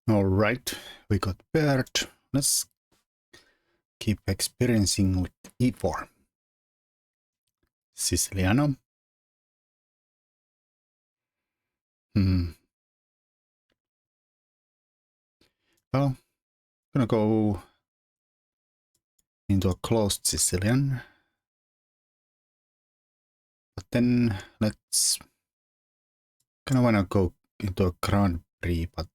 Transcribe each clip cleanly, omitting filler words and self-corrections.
All right, we got paired. Let's keep experiencing with e4. Siciliano. Well, I'm gonna go into a closed Sicilian. But then let's kind of wanna go into a Grand Prix, but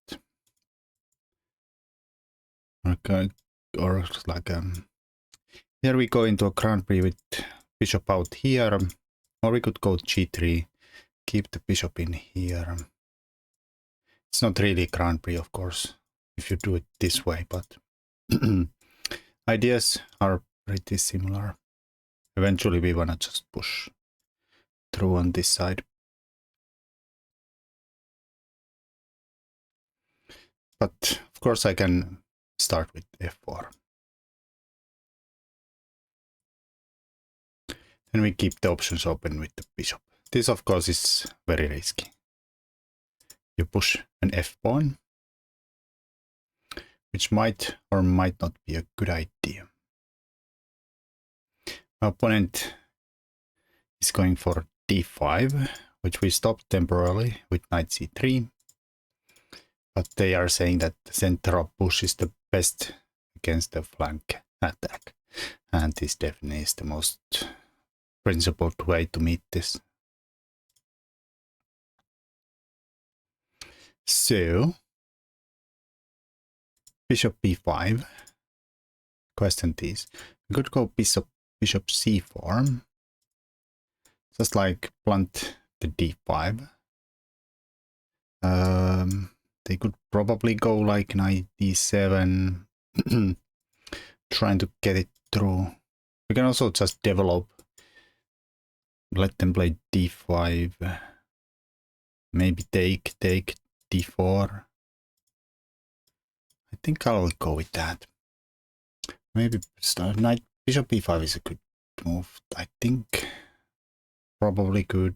okay, or like here we go into a Grand Prix with bishop out here, or we could go g3, keep the bishop in here. It's not really Grand Prix, of course, if you do it this way, but ideas are pretty similar. Eventually we wanna just push through on this side. But of course I can start with f4. Then we keep the options open with the bishop. This of course is very risky. You push an f pawn, which might or might not be a good idea. My opponent is going for d5, which we stopped temporarily with knight c3. But they are saying that the center of push is the best against the flank attack. And this definitely is the most principled way to meet this. So, bishop b5. Question is, we could go bishop c4. Just like blunt the d5. They could probably go like knight d7, trying to get it through. We can also just develop, let them play d5, maybe take d4. I think I'll go with that. Maybe knight bishop b5 is a good move. I think probably good.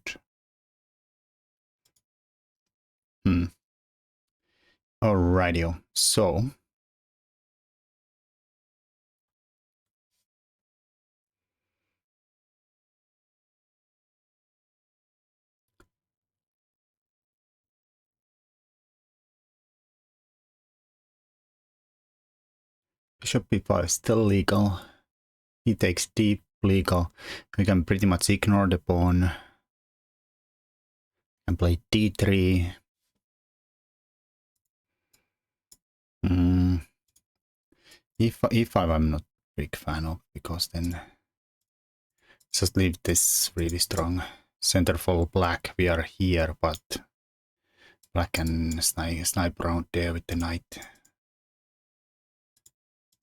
Alrighty, so bishop b5 is still legal. He takes deep legal. We can pretty much ignore the pawn and play d3. E5 I'm not a big fan of, because then just leave this really strong center for black. We are here, but black can snipe around there with the knight.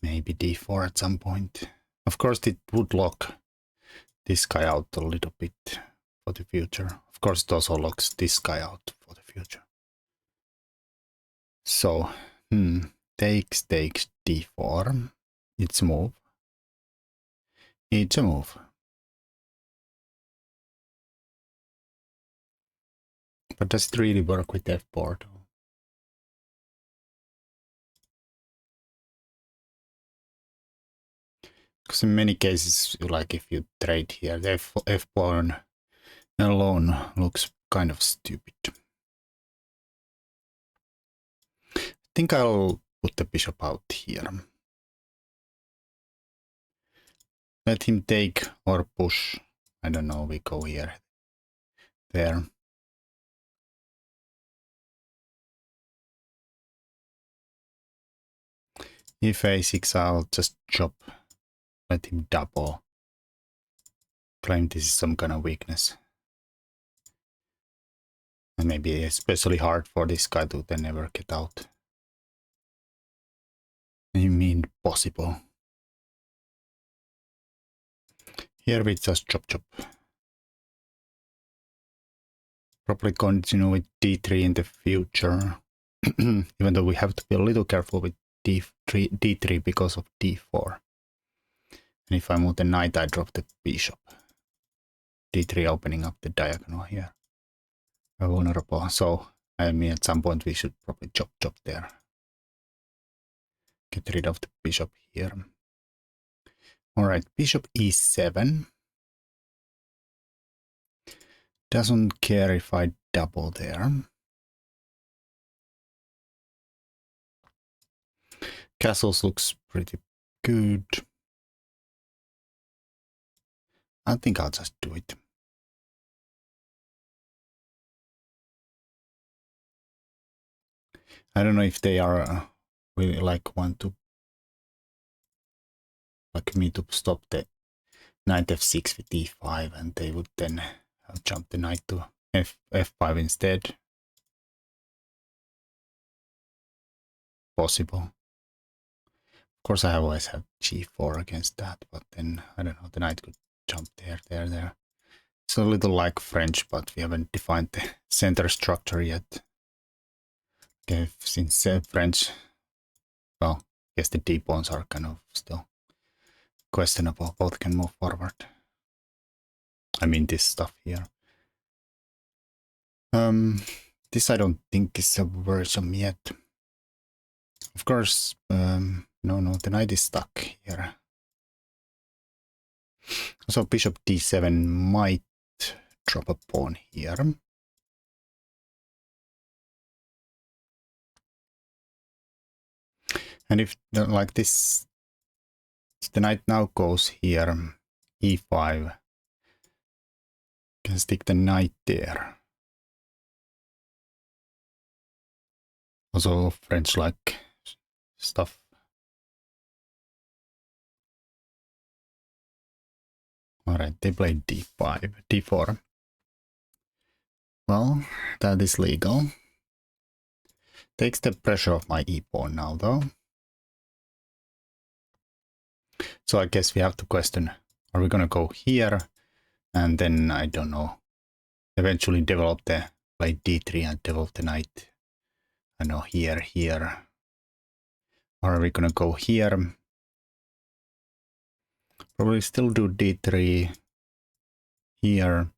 Maybe d4 at some point. Of course it would lock this guy out a little bit for the future. Of course it also locks this guy out for the future. So, takes d4. It's a move. It's a move. But does it really work with f4? Because in many cases, like if you trade here, the f pawn alone looks kind of stupid. I think I'll put the bishop out here. Let him take or push. I don't know, we go here. There. If a6, I'll just chop. Let him double. Claim this is some kind of weakness. And maybe especially hard for this guy to then never get out. I mean, possible. Here we just chop. Probably continue with d3 in the future. Even though we have to be a little careful with d3 because of d4. And if I move the knight, I drop the bishop. d3 opening up the diagonal here. Vulnerable. So, I mean, at some point we should probably chop there. get rid of the bishop here. All right, bishop e7. Doesn't care if I double there. Castles looks pretty good. I think I'll just do it. I don't know if they are really want me to stop the knight f6 with e5, and they would then jump the knight to f5 instead. Possible. Of course, I always have g4 against that, but then I don't know. The knight could jump there. It's a little like French, but we haven't defined the center structure yet. Okay, since French, well, I guess the d pawns are kind of still questionable. Both can move forward. I mean this stuff here. This I don't think is a version yet. Of course, no, the knight is stuck here. So bishop d7 might drop a pawn here. And if like this, the knight now goes here, e5, can stick the knight there. Also French-like stuff. Alright, they played d5, d4. Well, that is legal. Takes the pressure off my e-pawn now, though. So I guess we have to question, are we gonna go here and then, I don't know, eventually develop the play d3 and develop the knight, I know, here. Or are we gonna go here? Probably still do d3 here.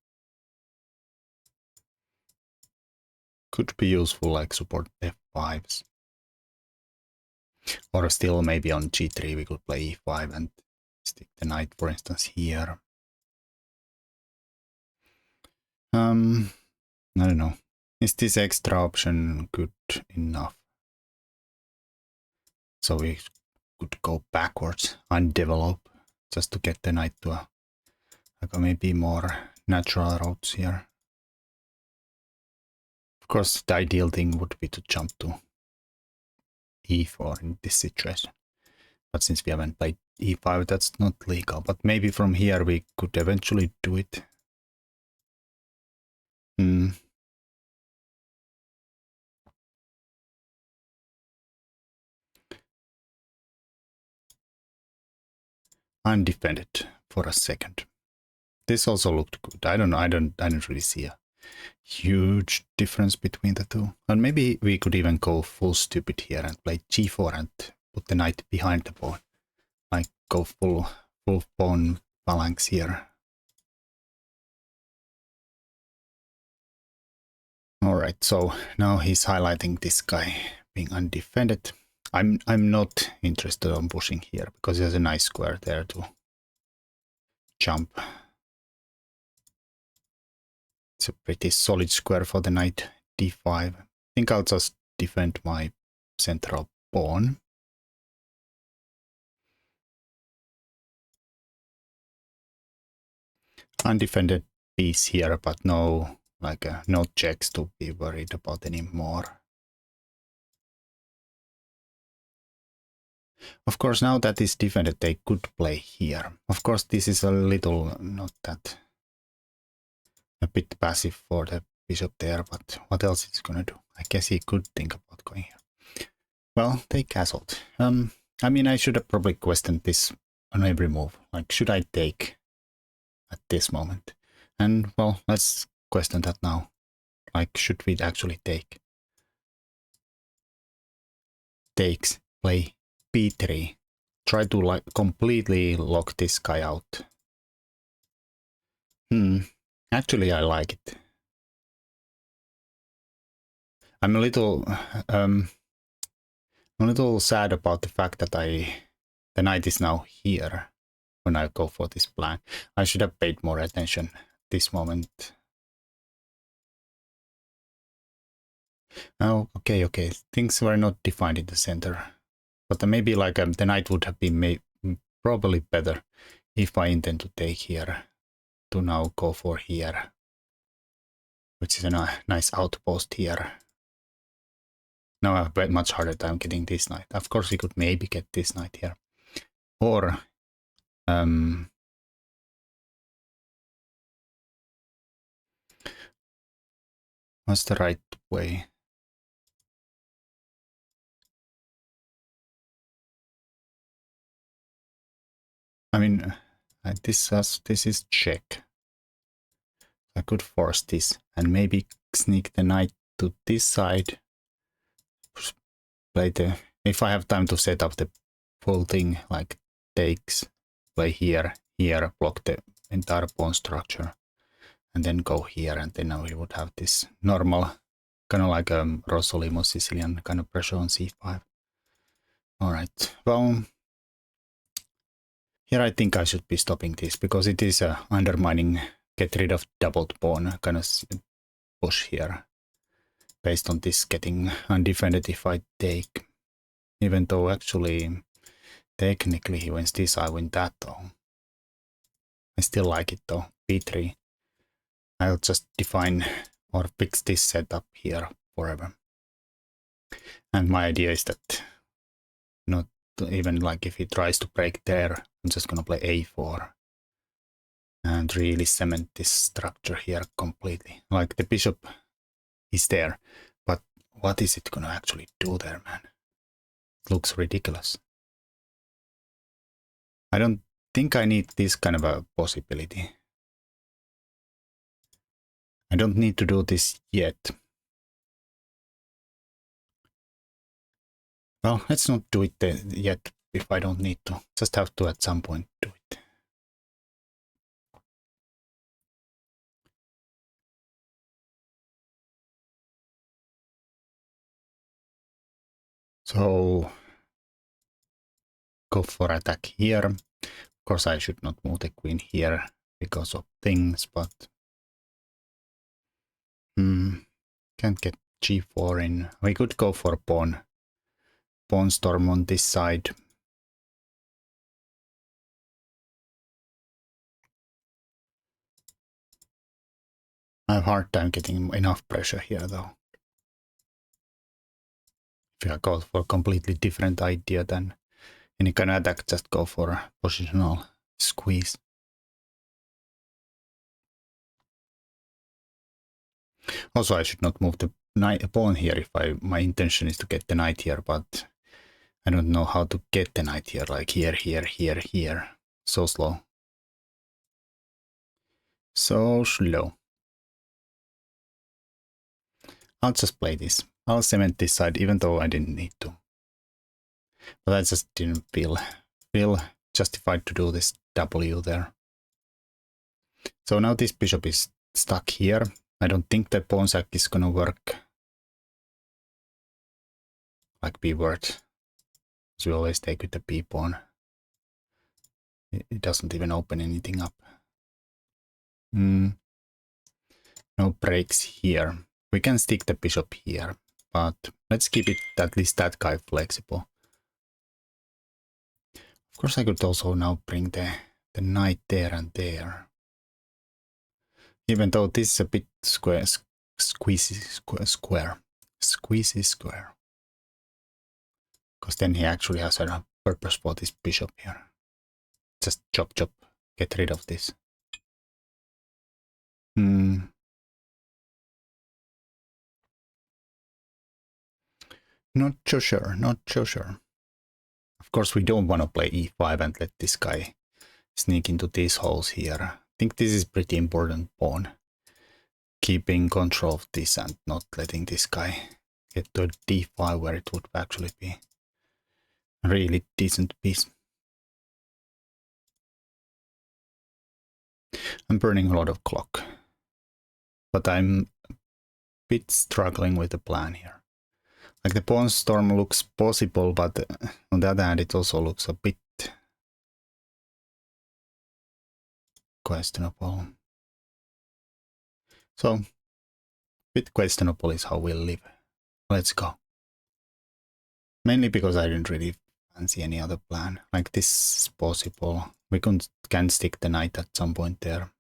Could be useful, like support f5s. Or still maybe on g3 we could play e5 and stick the knight, for instance, here. I don't know. Is this extra option good enough? So we could go backwards and develop just to get the knight to a maybe more natural routes here. Of course, the ideal thing would be to jump to e4 in this situation. But since we haven't played e5, that's not legal. But maybe from here we could eventually do it. Undefended for a second. This also looked good. I don't know. I don't really see a huge difference between the two. And maybe we could even go full stupid here and play g4 and put the knight behind the pawn. Like go full pawn phalanx here. All right. So now he's highlighting this guy being undefended. I'm not interested on pushing here because there's a nice square there to jump. It's a pretty solid square for the knight d5. I think I'll just defend my central pawn. Undefended piece here, but no no checks to be worried about anymore. Of course, now that is defended, they could play here. Of course, this is a little not that a bit passive for the bishop there, but what else is gonna do? I guess he could think about going here. Well, they castled. I mean, I should have probably questioned this on every move. Like, should I take at this moment? And well, let's question that now. Like, should we actually take? Takes, play b3. Try to like completely lock this guy out. Actually, I like it. I'm a little I'm a little sad about the fact that the knight is now here when I go for this plan. I should have paid more attention at this moment. Oh, okay. Things were not defined in the center. But maybe like the knight would have been probably better if I intend to take here, to now go for here, which is a nice outpost here. Now I have a much harder time getting this knight. Of course, we could maybe get this knight here. Or, what's the right way? I mean, this is check. I could force this and maybe sneak the knight to this side. Play if I have time to set up the full thing, like takes, play here, block the entire pawn structure, and then go here, and then we would have this normal, kind of like a Rossolimo Sicilian kind of pressure on c5. Alright, well, here I think I should be stopping this, because it is undermining, get rid of doubled pawn, kind of push here, based on this getting undefended if I take. Even though actually, technically he wins this, I win that though. I still like it though, b3. I'll just define or fix this setup here forever. And my idea is that not even like if he tries to break there, I'm just gonna play a4 and really cement this structure here completely. Like the bishop is there, but what is it gonna actually do there, man? It looks ridiculous. I don't think I need this kind of a possibility. I don't need to do this yet. Well, let's not do it yet if I don't need to. Just have to at some point do it. So go for attack here. Of course, I should not move the queen here because of things, but can't get g4 in. We could go for pawn storm on this side. I have a hard time getting enough pressure here though. If I go for a completely different idea than any kind of attack, just go for a positional squeeze. Also, I should not move the pawn here if my intention is to get the knight here, but I don't know how to get the knight here, like here. So slow. So slow. I'll just play this. I'll cement this side, even though I didn't need to. But I just didn't feel justified to do this W there. So now this bishop is stuck here. I don't think the pawn sack is gonna work. Like b-word. So we always take with the b-pawn. It doesn't even open anything up. No breaks here. We can stick the bishop here, but let's keep it at least that guy flexible. Of course, I could also now bring the knight there and there. Even though this is a bit squeezy square. Because then he actually has a purpose for this bishop here. Just chop, get rid of this. Not so sure. Of course, we don't want to play e5 and let this guy sneak into these holes here. I think this is pretty important pawn. Keeping control of this and not letting this guy get to a d5 where it would actually be a really decent piece. I'm burning a lot of clock, but I'm a bit struggling with the plan here. Like the pawn storm looks possible, but on the other hand, it also looks a bit questionable. So, bit questionable is how we'll live. Let's go. Mainly because I didn't really fancy any other plan. Like this is possible. We can stick the knight at some point there.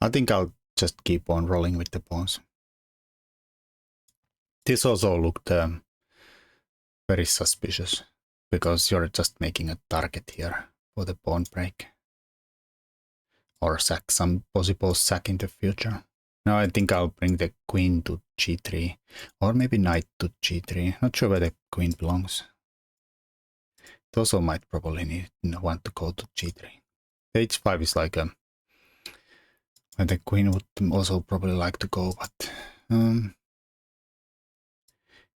I think I'll just keep on rolling with the pawns. This also looked very suspicious, because you're just making a target here for the pawn break. Or sack, some possible sack in the future. Now I think I'll bring the queen to g3, or maybe knight to g3. Not sure where the queen belongs. It also might probably want to go to g3. H5 is like a... And the queen would also probably like to go, but...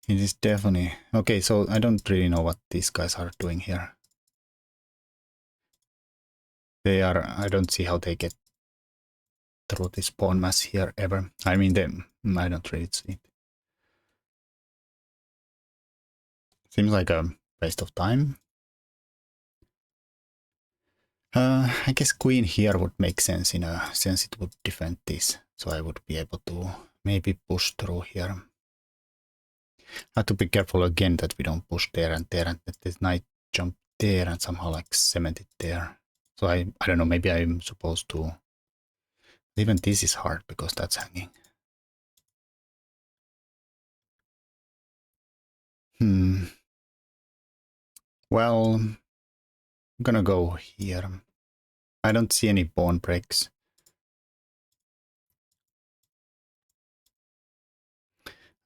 it is definitely... Okay, so I don't really know what these guys are doing here. They are... I don't see how they get through this pawn mass here ever. I mean, I don't really see it. Seems like a waste of time. I guess queen here would make sense, in a sense it would defend this, so I would be able to maybe push through here. I have to be careful again that we don't push there and that this knight jump there and somehow like cement it there. So I don't know, maybe I'm supposed to... Even this is hard because that's hanging. Well, I'm gonna go here. I don't see any pawn breaks.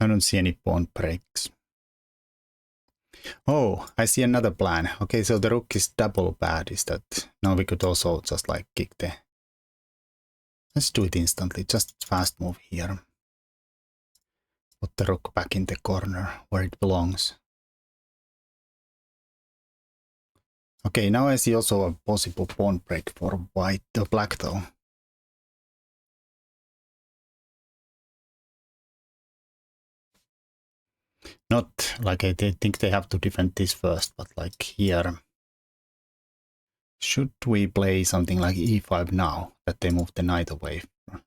I don't see any pawn breaks. Oh, I see another plan. Okay, so the rook is double bad. Is that... Now we could also just like kick the... Let's do it instantly. Just fast move here. Put the rook back in the corner where it belongs. Okay, now I see also a possible pawn break for white, black though. Not like I think they have to defend this first, but like here. Should we play something like e5 now, that they move the knight away? And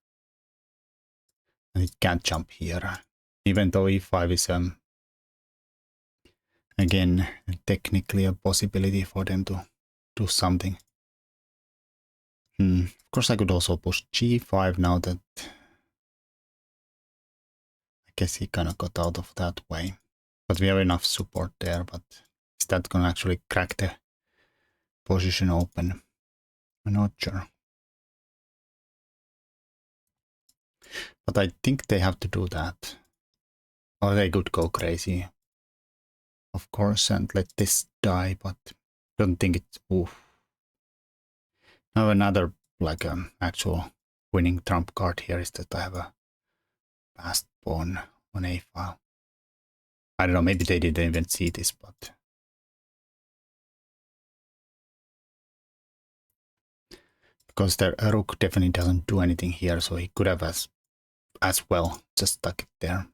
it can't jump here. Even though e5 is, again, technically a possibility for them to do something. Of course I could also push g5 now that... I guess he kind of got out of that way. But we have enough support there, but is that gonna actually crack the position open? I'm not sure. But I think they have to do that. Or they could go crazy, of course, and let this die, but I don't think it's... Oof. Now another, like, actual winning trump card here is that I have a passed pawn on a file. I don't know, maybe they didn't even see this, but... Because their rook definitely doesn't do anything here, so he could have as well just stuck it there.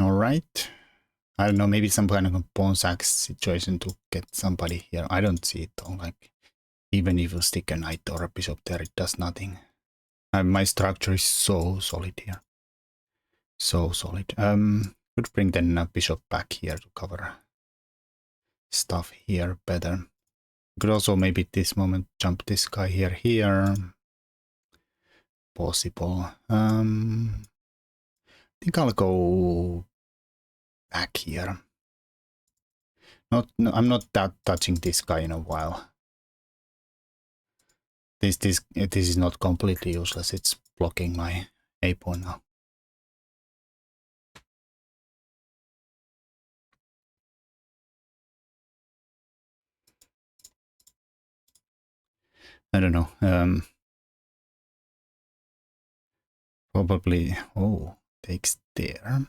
Alright. I don't know, maybe some kind of a pawn sack situation to get somebody here. I don't see it though, like, even if you stick a knight or a bishop there, it does nothing. My structure is so solid here. So solid. Could bring then a bishop back here to cover stuff here better. Could also maybe at this moment jump this guy here. Possible. I think I'll go back here. No, I'm not touching this guy in a while. This is not completely useless. It's blocking my a pawn now. I don't know. Probably... Oh, takes there.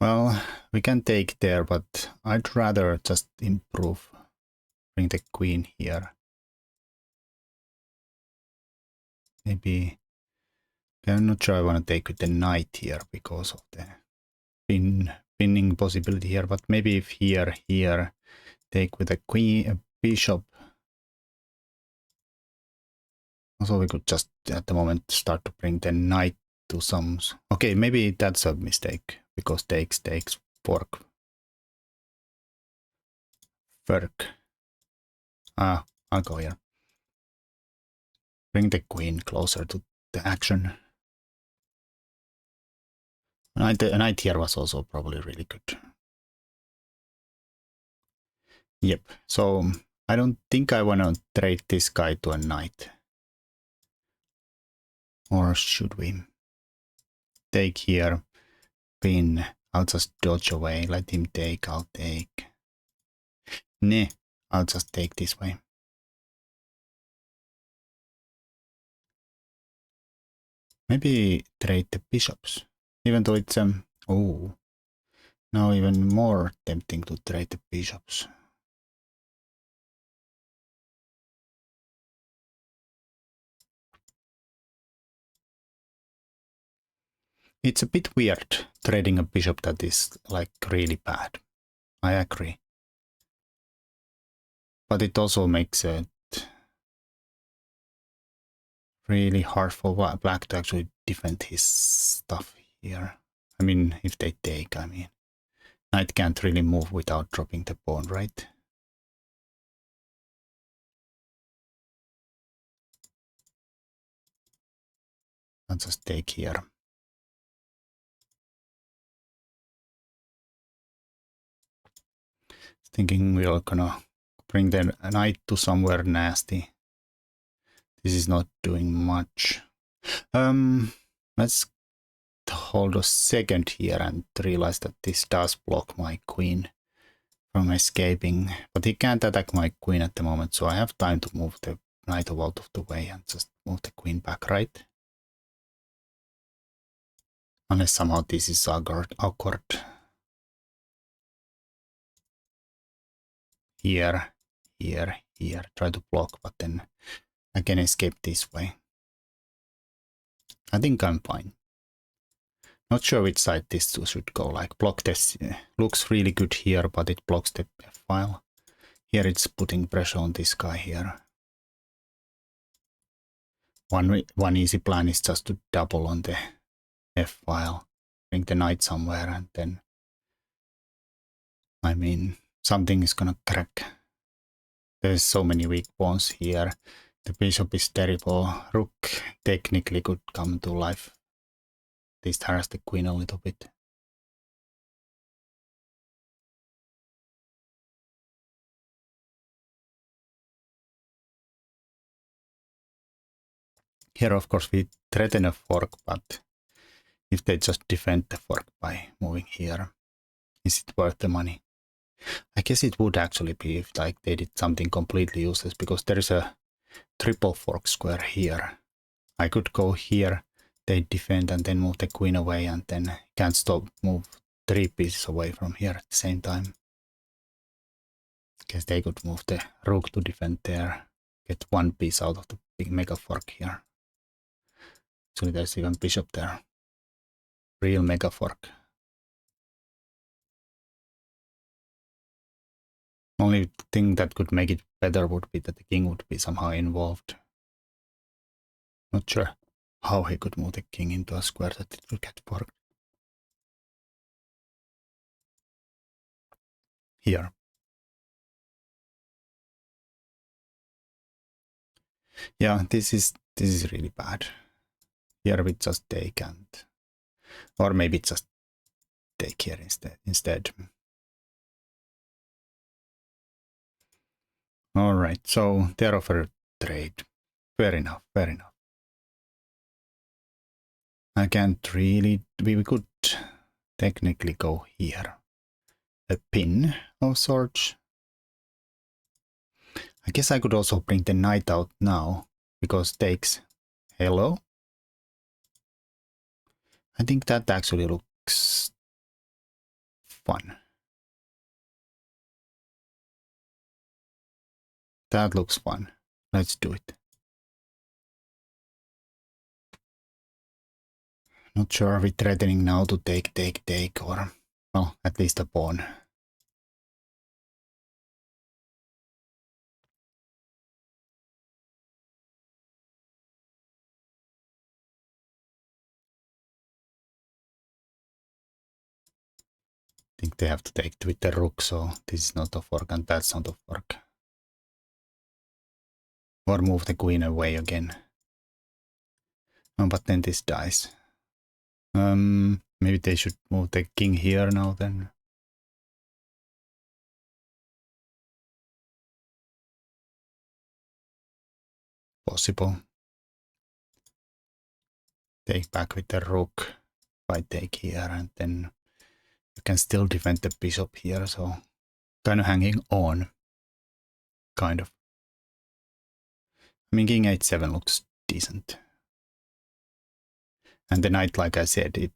Well, we can take there, but I'd rather just improve. Bring the queen here. maybe... I'm not sure I want to take with the knight here because of the pinning possibility here, but maybe if here, take with a queen, a bishop. Also, we could just at the moment start to bring the knight to some... Okay, maybe that's a mistake because takes, fork. I'll go here. Bring the queen closer to the action. A knight here was also probably really good. Yep, so I don't think I want to trade this guy to a knight. Or should we? Take here, pin. I'll just dodge away, let him take, I'll take. Nah, I'll just take this way. Maybe trade the bishops, even though it's oh, now even more tempting to trade the bishops. It's a bit weird trading a bishop that is like really bad. I agree. But it also makes it really hard for black to actually defend his stuff here. I mean, if they take, I mean. Knight can't really move without dropping the pawn, right? I'll just take here. Thinking we're gonna bring the knight to somewhere nasty. This is not doing much. Let's hold a second here and realize that this does block my queen from escaping. But he can't attack my queen at the moment, so I have time to move the knight out of the way and just move the queen back, right? Unless somehow this is awkward. Here. Try to block, but then I can escape this way. I think I'm fine. Not sure which side this two should go. Like block this looks really good here, but it blocks the F file. Here it's putting pressure on this guy here. One easy plan is just to double on the F file. Bring the knight somewhere and then... I mean, something is gonna crack. There's so many weak pawns here. The bishop is terrible. Rook technically could come to life. At least harass the queen a little bit. Here, of course, we threaten a fork, but if they just defend the fork by moving here, is it worth the money? I guess it would actually be if like they did something completely useless, because there is a triple fork square here. I could go here, they defend and then move the queen away, and then can't stop move 3 pieces away from here at the same time. Guess they could move the rook to defend there, get 1 piece out of the big mega fork here. Actually, there's even bishop there. Real mega fork. Only thing that could make it better would be that the king would be somehow involved. Not sure how he could move the king into a square that it would get forked. Here. Yeah, this is really bad. Here we just take and... Or maybe just take here instead. Alright, so they're offered trade. Fair enough. I can't really... We could technically go here. A pin of sorts. I guess I could also bring the knight out now, because takes... Hello? I think that actually looks fun. That looks fun. Let's do it. Not sure, are we threatening now to take, or, well, at least a pawn. I think they have to take with the rook, so this is not a fork and that's not a fork. Or move the queen away again. Oh, but then this dies. Maybe they should move the king here now then. Possible. Take back with the rook. If I take here and then you can still defend the bishop here, so kind of hanging on. Kind of. I mean, king h7 looks decent. And the knight, like I said, it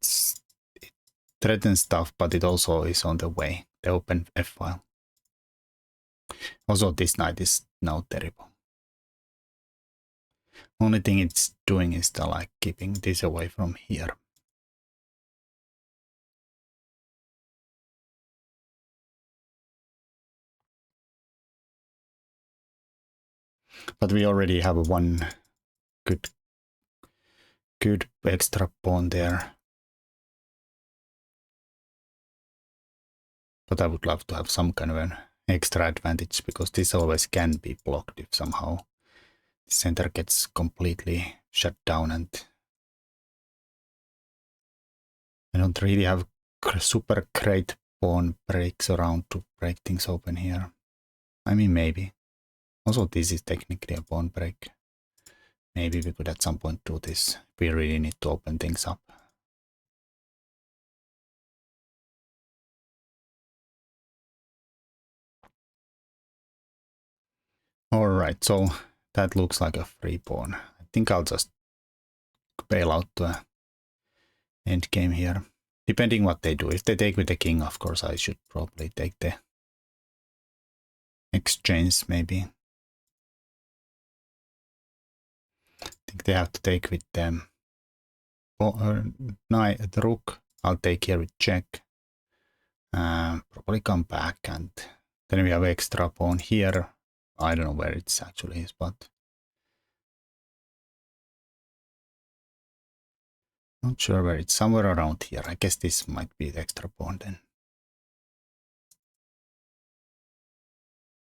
threatens stuff, but it also is on the way. The open f-file. Also, this knight is now terrible. Only thing it's doing is the, like, keeping this away from here. But we already have one good extra pawn there. But I would love to have some kind of an extra advantage, because this always can be blocked if somehow the center gets completely shut down, and I don't really have super great pawn breaks around to break things open here. I mean, maybe. Also, this is technically a pawn break. Maybe we could at some point do this. We really need to open things up. Alright, so that looks like a free pawn. I think I'll just bail out the endgame here. Depending what they do. If they take with the king, of course, I should probably take the exchange, maybe. I think they have to take with them. Knight, the rook. I'll take here with check. Probably come back, and then we have extra pawn here. I don't know where it's actually is, but not sure where it's. Somewhere around here. I guess this might be the extra pawn then.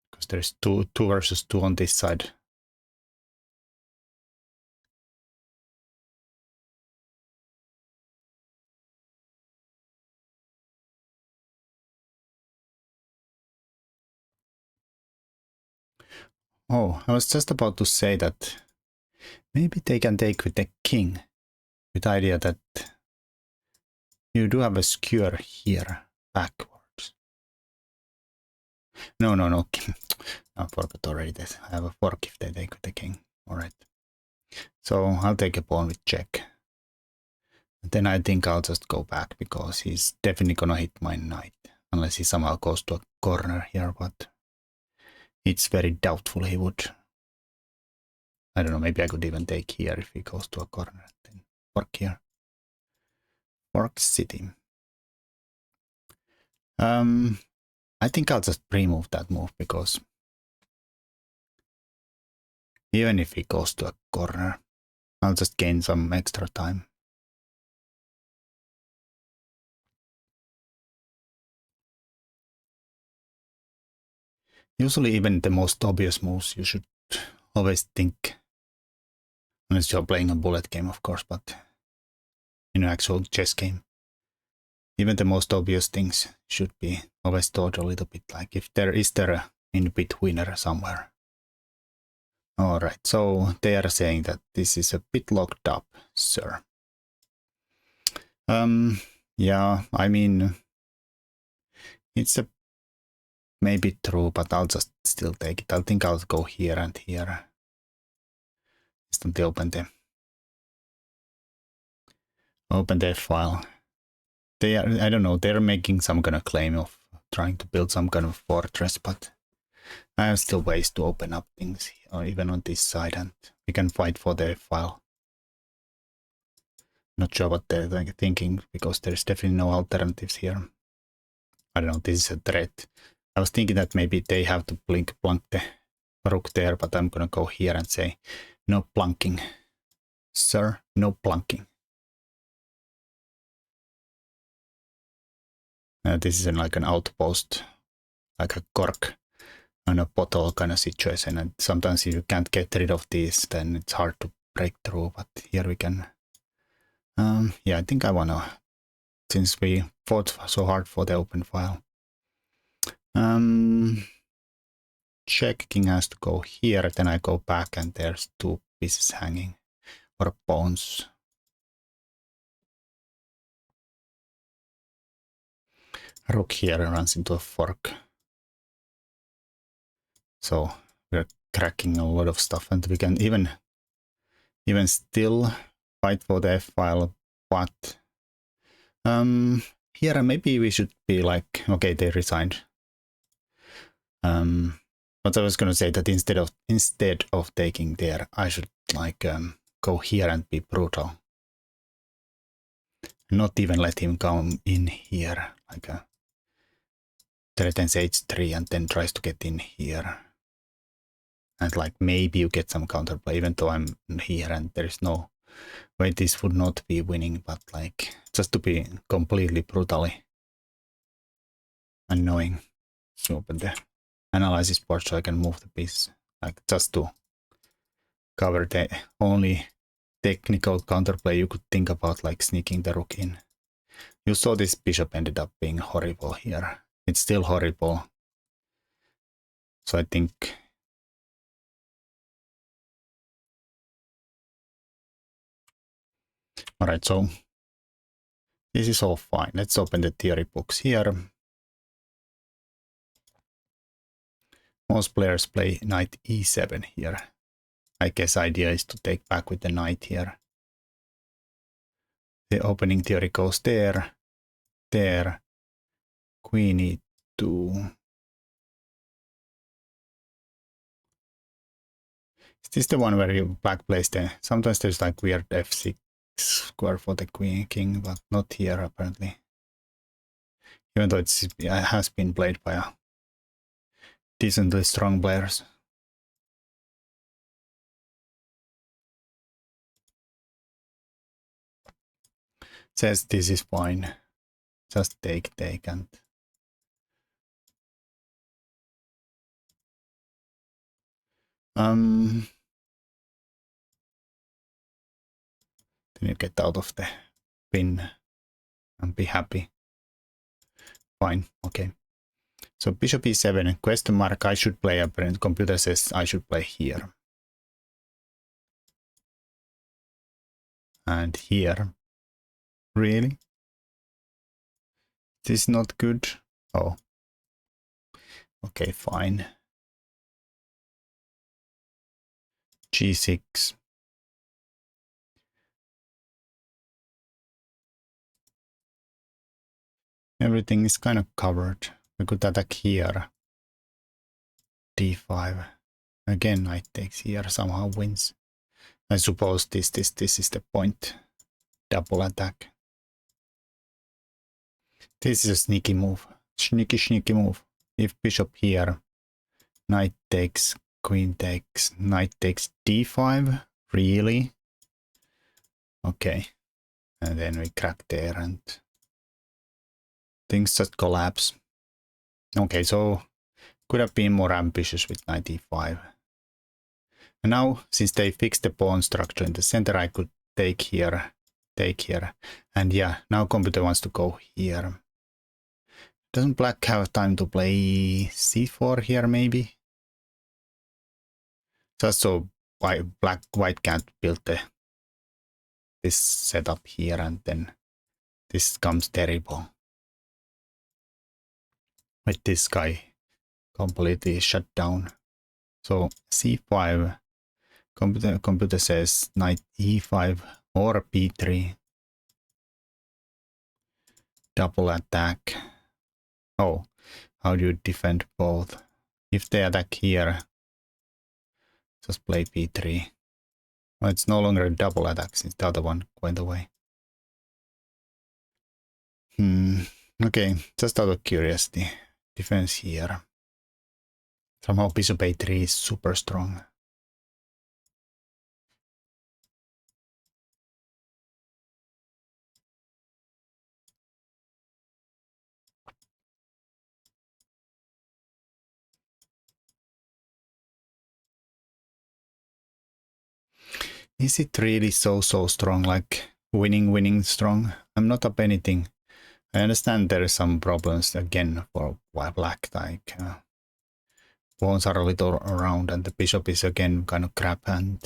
Because there's two versus 2 on this side. Oh, I was just about to say that maybe they can take with the king, with the idea that you do have a skewer here, backwards. No. I forgot already that I have a fork if they take with the king. Alright. So I'll take a pawn with check. Then I think I'll just go back, because he's definitely gonna hit my knight. Unless he somehow goes to a corner here, but it's very doubtful he would. I don't know, maybe I could even take here if he goes to a corner. Then fork here. Fork city. I think I'll just pre-move that move, because even if he goes to a corner, I'll just gain some extra time. Usually even the most obvious moves you should always think, unless you're playing a bullet game, of course, but in an actual chess game, even the most obvious things should be always thought a little bit, like if there is a in-betweener somewhere. Alright, so they are saying that this is a bit locked up, sir. Yeah, I mean, it's a maybe true, but I'll just still take it. I think I'll go here and here. Instantly open the file. They are, I don't know, they're making some kind of claim of trying to build some kind of fortress, but I have still ways to open up things, even on this side, and we can fight for the file. Not sure what they're thinking, because there's definitely no alternatives here. I don't know, this is a threat. I was thinking that maybe they have to plunk the rook there, but I'm gonna go here and say, no plunking. Sir, no plunking. This is like an outpost, like a cork on a bottle kind of situation. And sometimes if you can't get rid of these, then it's hard to break through. But here we can. Yeah, I think I wanna, since we fought so hard for the open file. Check, king has to go here, then I go back and there's 2 pieces hanging, or pawns. Rook here runs into a fork. So we're cracking a lot of stuff, and we can even still fight for the F file, but here maybe we should be like, okay, they resigned. But I was gonna say that instead of taking there, I should like go here and be brutal. Not even let him come in here, like threatens h3 and then tries to get in here. And like maybe you get some counterplay, even though I'm here and there is no way this would not be winning, but like just to be completely brutally annoying. So open the analysis board so I can move the piece, like just to cover the only technical counterplay you could think about, like sneaking the rook in. You saw this bishop ended up being horrible here. It's still horrible. So I think alright, so this is all fine. Let's open the theory books here. Most players play knight e7 here. I guess idea is to take back with the knight here. The opening theory goes there, there, queen e2. Is this the one where you black plays the... Sometimes there's like weird f6 square for the queen king, but not here apparently. Even though it has been played by a decently strong players. Says this is fine. Just take and... Then you get out of the pin and be happy. Fine, okay. So bishop e7, question mark, I should play, apparently computer says I should play here. And here. Really? This is not good? Oh. Okay, fine. g6. Everything is kind of covered. We could attack here. d5. Again, knight takes here, somehow wins. I suppose this is the point. Double attack. This is a sneaky move. Sneaky move. If bishop here, knight takes, queen takes, knight takes d5. Really? Okay. And then we crack there and things just collapse. Okay, so could have been more ambitious with knight e5. And now, since they fixed the pawn structure in the center, I could take here. And yeah, now computer wants to go here. Doesn't black have time to play c4 here, maybe? Just so white can't build this setup here, and then this comes terrible. With this guy completely shut down. So c5, computer says knight e5 or b3. Double attack. Oh, how do you defend both? If they attack here, just play b3. Well, it's no longer a double attack since the other one went away. Okay, just out of curiosity. Defense here. Somehow bishop a3 is super strong. Is it really so strong, like winning strong? I'm not up anything. I understand there are some problems again for black, like pawns are a little around and the bishop is again kind of crap and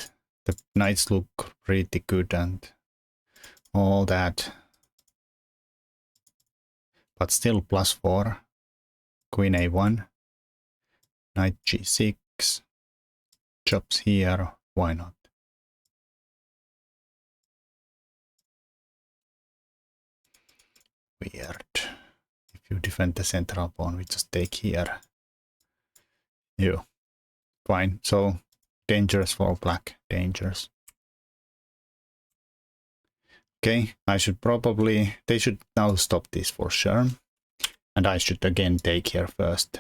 the knights look pretty good and all that. But still +4, queen a1, knight g6, chops here, why not? Weird. If you defend the central pawn, we just take here. Yeah, fine. So dangerous for black, dangerous. Okay, I should probably, they should now stop this for sure. And I should again take here first.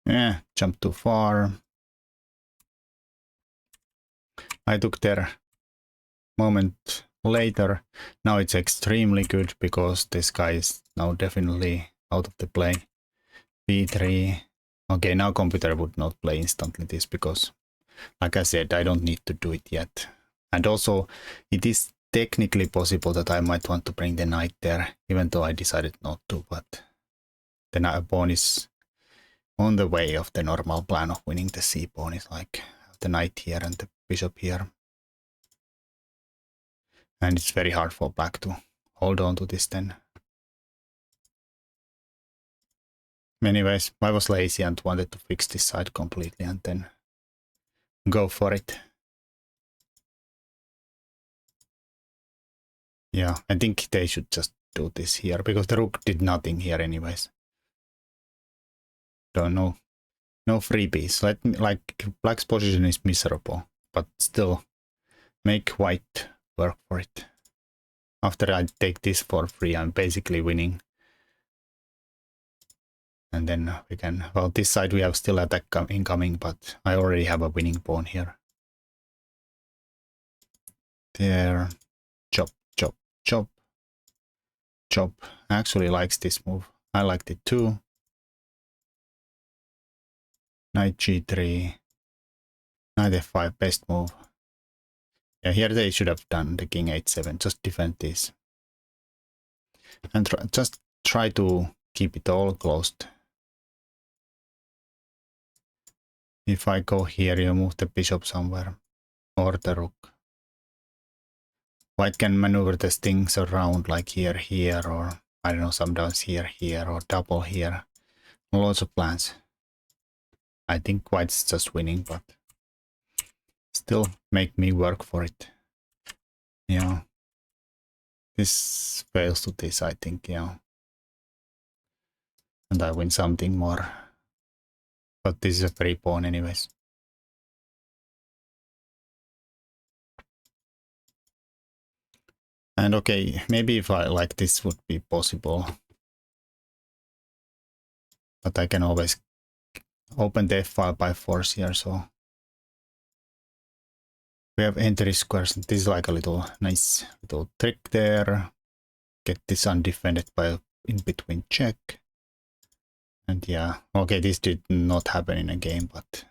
Yeah, jump too far. I took their moment later. Now it's extremely good because this guy is now definitely out of the play. b3. Okay, now computer would not play instantly this because, like I said, I don't need to do it yet. And also, it is technically possible that I might want to bring the knight there, even though I decided not to, but the pawn is on the way of the normal plan of winning the c-pawn is like the knight here and the bishop here. And it's very hard for black to hold on to this then. Anyways, I was lazy and wanted to fix this side completely and then go for it. Yeah, I think they should just do this here because the rook did nothing here anyways. Don't know. No freebies. Like black's position is miserable, but still make white work for it. After I take this for free, I'm basically winning. And then we can, well, this side we have still attack incoming, but I already have a winning pawn here. There, chop, chop, chop, chop. Actually likes this move. I liked it too. Knight g3, knight f5, best move. Yeah, here they should have done the king h7, just defend this. And just try to keep it all closed. If I go here, you move the bishop somewhere, or the rook. White can maneuver the things around like here, or I don't know, sometimes here, or double here. Lots of plans. I think white's just winning, but still make me work for it. Yeah. This fails to this, I think, yeah. And I win something more. But this is a free pawn anyways. And okay, maybe if I like this would be possible. But I can always open the f-file by force here, so we have entry squares. This is like a little nice little trick there. Get this undefended by in between check. And yeah, okay, this did not happen in a game, but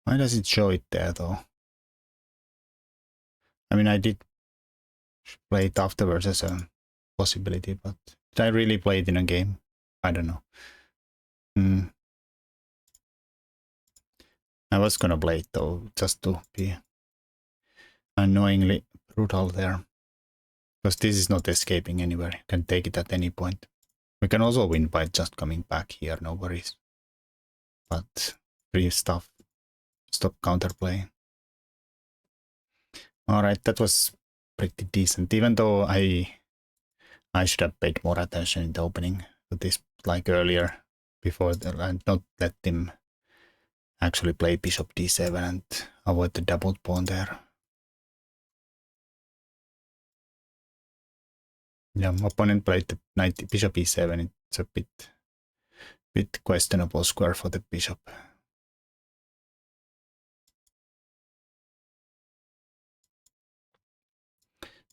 why does it show it there though? I mean, I did play it afterwards as a possibility, but did I really play it in a game? I don't know. I was gonna play it though, just to be annoyingly brutal there. Because this is not escaping anywhere. You can take it at any point. We can also win by just coming back here, no worries. But free stuff. Stop counterplay. Alright, that was pretty decent. Even though I should have paid more attention in the opening to this, like earlier, before and not let them actually play bishop d7 and avoid the doubled pawn there. Yeah, my opponent played the knight bishop e7. It's a bit questionable square for the bishop.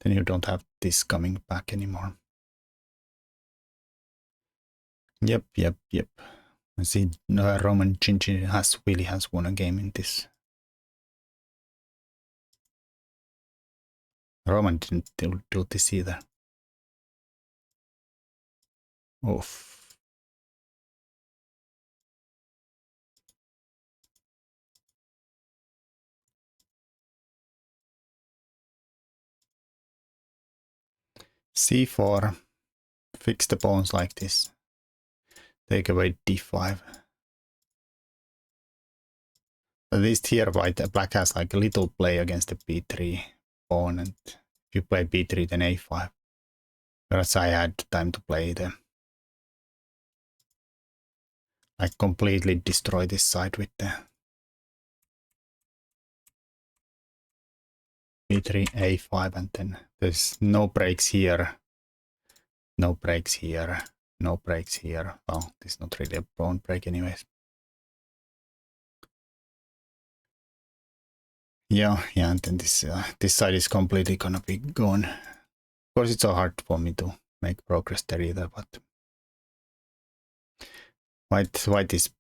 Then you don't have this coming back anymore. Yep. I see Roman Chinchi really has won a game in this. Roman didn't do this either. Oof. C4. Fix the pawns like this. Take away d5. At least here, black has like a little play against the b3 pawn, and if you play b3, then a5. Whereas I had time to play the like completely destroy this side with the b3, a5, and then there's no breaks here, no breaks here, no breaks here. Well, this is not really a pawn break anyways. Yeah, and then this side is completely gonna be gone. Of course, it's so hard for me to make progress there either, but white is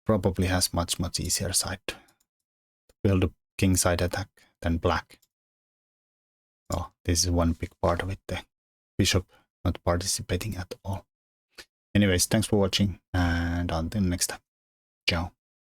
probably has much easier side to build a king side attack than black. Oh, this is one big part of it, the bishop not participating at all. Anyways, thanks for watching, and until next time, ciao.